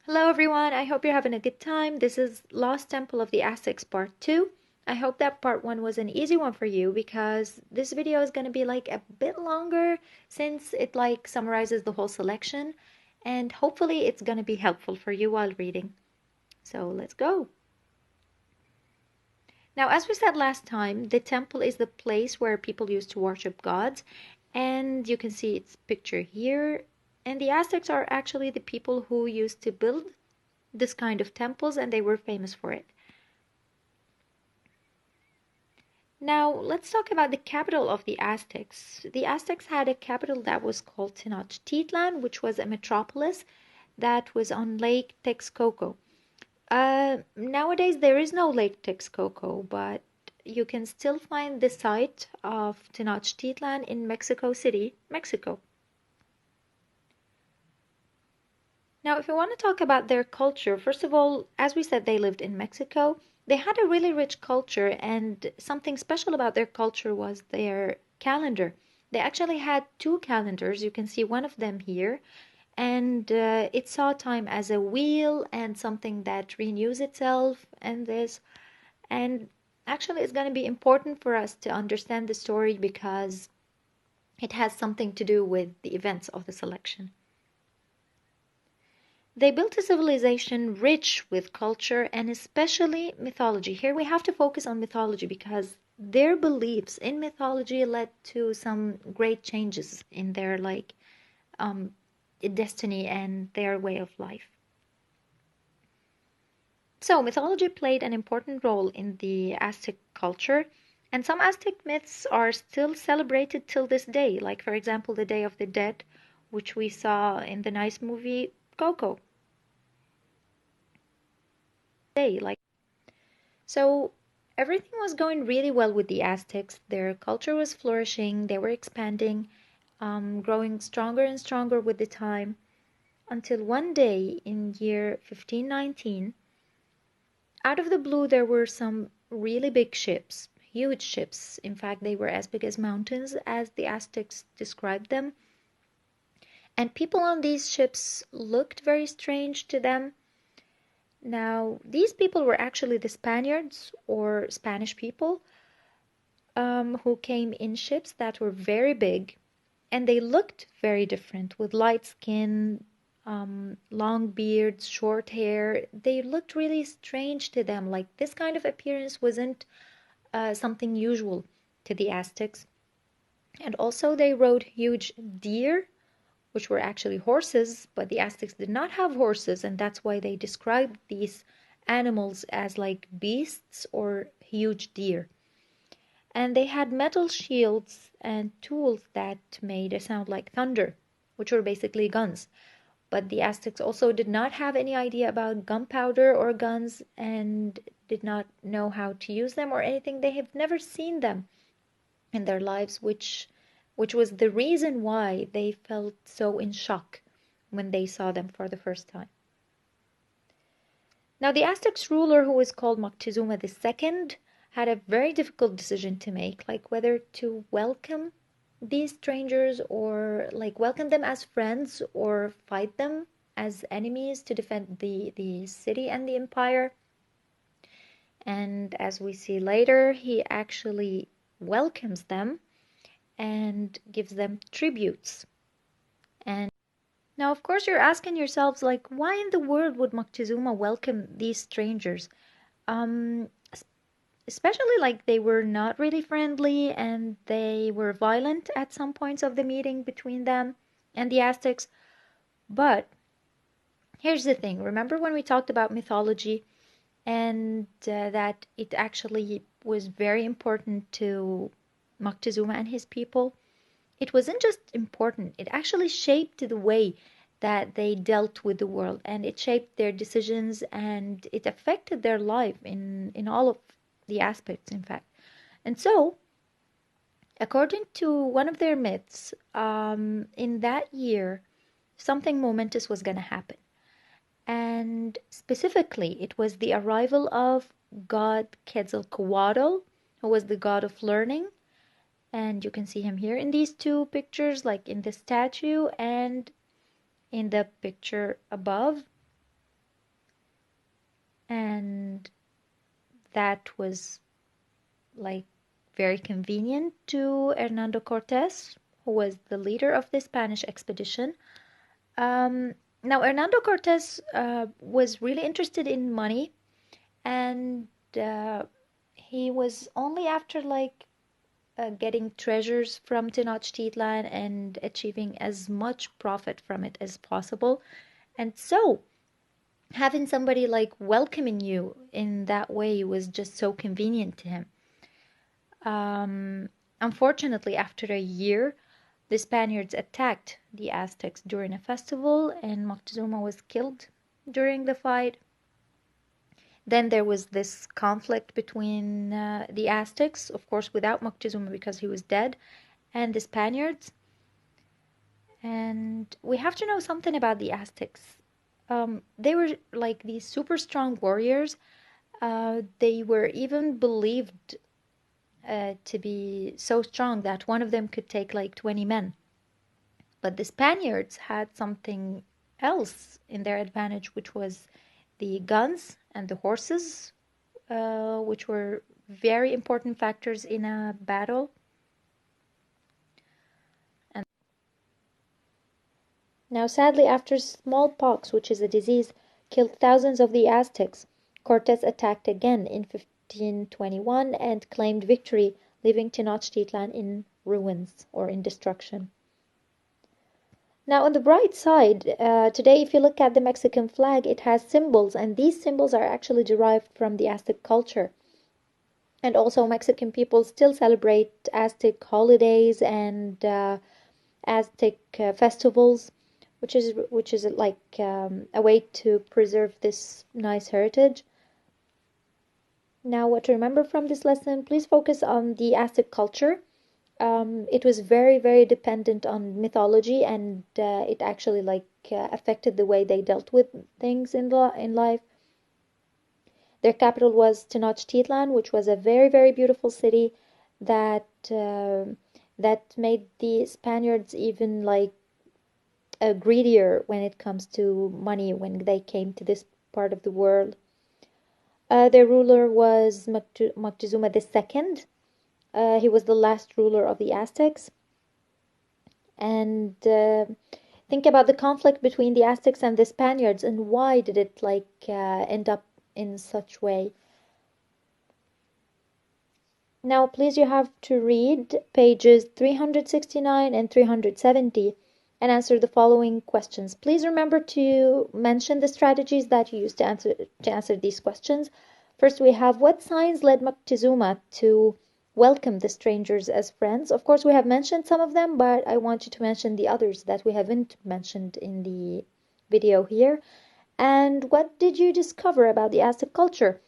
Hello everyone, I hope you're having a good time. This is Lost Temple of the Aztecs Part 2. I hope that Part 1 was an easy one for you because this video is going to be like a bit longer since it like summarizes the whole selection, and hopefully it's going to be helpful for you while reading. So let's go. Now, as we said last time, the temple is the place where people used to worship gods, and you can see its picture here. And the Aztecs are actually the people who used to build this kind of temples, and they were famous for it. Now, let's talk about the capital of the Aztecs. The Aztecs had a capital that was called Tenochtitlan, which was a metropolis that was on Lake Texcoco. Nowadays, there is no Lake Texcoco, but you can still find the site of Tenochtitlan in Mexico City, Mexico. Now, if we want to talk about their culture, first of all, as we said, they lived in Mexico. They had a really rich culture, and something special about their culture was their calendar. They actually had two calendars. You can see one of them here, and it saw time as a wheel and something that renews itself, and this. And actually, it's going to be important for us to understand the story because it has something to do with the events of the selection. They built a civilization rich with culture and especially mythology. Here we have to focus on mythology because their beliefs in mythology led to some great changes in their um, destiny and their way of life. So mythology played an important role in the Aztec culture, and some Aztec myths are still celebrated till this day, like for example the Day of the Dead, which we saw in the nice movie Coco. So everything was going really well with the Aztecs. Their culture was flourishing, they were expanding, growing stronger and stronger with the time, until one day in year 1519, out of the blue, there were some really big ships, huge ships. In fact, they were as big as mountains, as the Aztecs described them. And people on these ships looked very strange to them. Now, these people were actually the Spaniards or Spanish people who came in ships that were very big and they looked very different with light skin, long beards, short hair. They looked really strange to them. Like this kind of appearance wasn't something usual to the Aztecs. And also, they rode huge deer, which were actually horses, but the Aztecs did not have horses, and that's why they described these animals as like beasts or huge deer. And they had metal shields and tools that made a sound like thunder, which were basically guns. But the Aztecs also did not have any idea about gunpowder or guns and did not know how to use them or anything. They have never seen them in their lives, which was the reason why they felt so in shock when they saw them for the first time. Now, the Aztecs ruler, who was called Moctezuma II, had a very difficult decision to make, like whether to welcome these strangers or like welcome them as friends or fight them as enemies to defend the city and the empire. And as we see later, he actually welcomes them and gives them tributes. And now, of course, you're asking yourselves, like, why in the world would Moctezuma welcome these strangers? Um, Especially like they were not really friendly and they were violent at some points of the meeting between them and the Aztecs. But here's the thing, remember when we talked about mythology and that it actually was very important to Moctezuma and his people? It wasn't just important, it actually shaped the way that they dealt with the world, and it shaped their decisions and it affected their life in all of the aspects, in fact. And so, according to one of their myths, in that year, something momentous was going to happen. And specifically, it was the arrival of god Quetzalcoatl, who was the god of learning. And you can see him here in these two pictures, like in the statue and in the picture above. and that was like very convenient to Hernando Cortes, who was the leader of the Spanish expedition. Um, Now, Hernando Cortes was really interested in money, and uh, he was only after getting treasures from Tenochtitlan and achieving as much profit from it as possible. And so, having somebody like welcoming you in that way was just so convenient to him. Um, Unfortunately, after a year, the Spaniards attacked the Aztecs during a festival, and Moctezuma was killed during the fight. Then there was this conflict between the Aztecs, of course, without Moctezuma because he was dead, and the Spaniards. And we have to know something about the Aztecs. They were like these super strong warriors. They were even believed to be so strong that one of them could take like 20 men. But the Spaniards had something else in their advantage, which was the guns and the horses, which were very important factors in a battle. And now, sadly, after smallpox, which is a disease, killed thousands of the Aztecs, Cortes attacked again in 1521 and claimed victory, leaving Tenochtitlan in ruins or in destruction. Now, on the bright side, today, if you look at the Mexican flag, it has symbols, and these symbols are actually derived from the Aztec culture. And also, Mexican people still celebrate Aztec holidays and Aztec festivals, which is like a way to preserve this nice heritage. Now, what to remember from this lesson? Please focus on the Aztec culture. It was very, very dependent on mythology, and it actually affected the way they dealt with things in life. Their capital was Tenochtitlan, which was a very, very beautiful city that that made the Spaniards even greedier when it comes to money when they came to this part of the world. Their ruler was Moctezuma II. He was the last ruler of the Aztecs. And think about the conflict between the Aztecs and the Spaniards and why did it end up in such way. Now, please, you have to read pages 369 and 370 and answer the following questions. Please remember to mention the strategies that you used to answer these questions. First, we have what signs led Moctezuma to welcome the strangers as friends? Of course, we have mentioned some of them, but I want you to mention the others that we haven't mentioned in the video here. And what did you discover about the Aztec culture?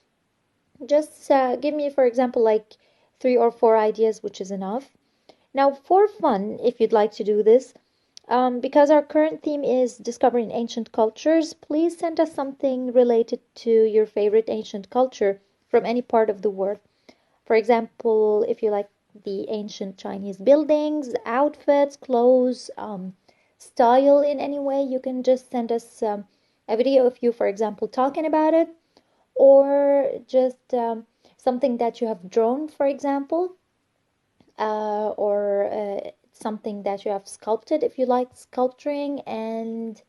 Just give me, for example, like 3 or 4 ideas, which is enough. Now, for fun, if you'd like to do this, because our current theme is discovering ancient cultures, please send us something related to your favorite ancient culture from any part of the world. For example, if you like the ancient Chinese buildings, outfits, clothes, style in any way, you can just send us a video of you, for example, talking about it, or just something that you have drawn, for example, or something that you have sculpted if you like sculpturing, and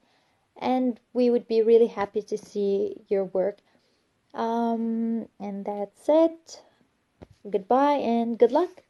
we would be really happy to see your work. And that's it. Goodbye and good luck.